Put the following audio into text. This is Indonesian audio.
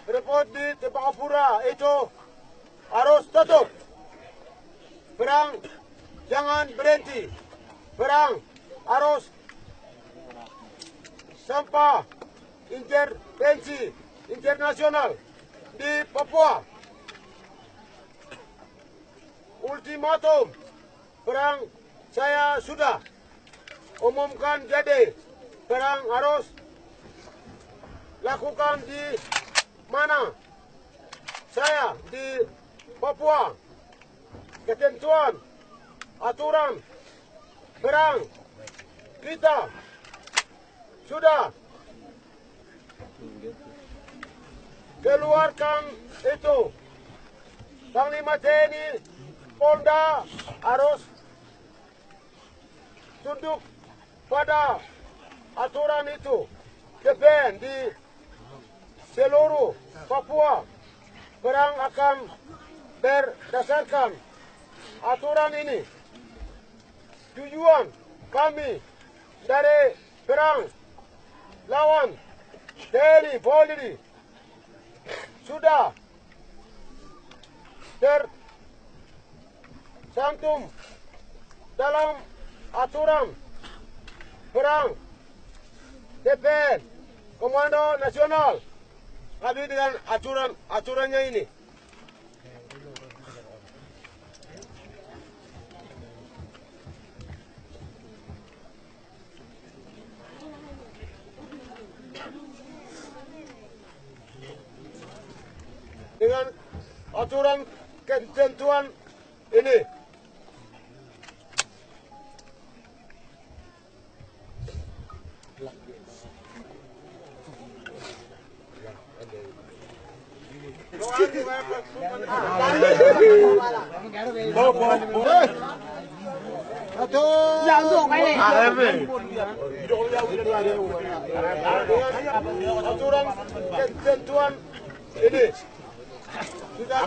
Repot di Tembagapura itu harus tutup. Perang jangan berhenti. Perang harus sampai intervensi internasional di Papua. Ultimatum perang saya sudah umumkan, jadi perang harus lakukan di mana? Saya di Papua. Ketentuan aturan perang kita sudah keluarkan itu. Panglima TNI Polda harus tunduk pada aturan itu. DPN di seluruh Papua perang akan berdasarkan aturan ini. Tujuan kami dari perang lawan TNI Polri sudah tercantum dalam aturan perang DPN Komando Nasional. Kami dengan aturannya ini. Dengan aturan ketentuan ini. Aturan ketentuan ini. Sudah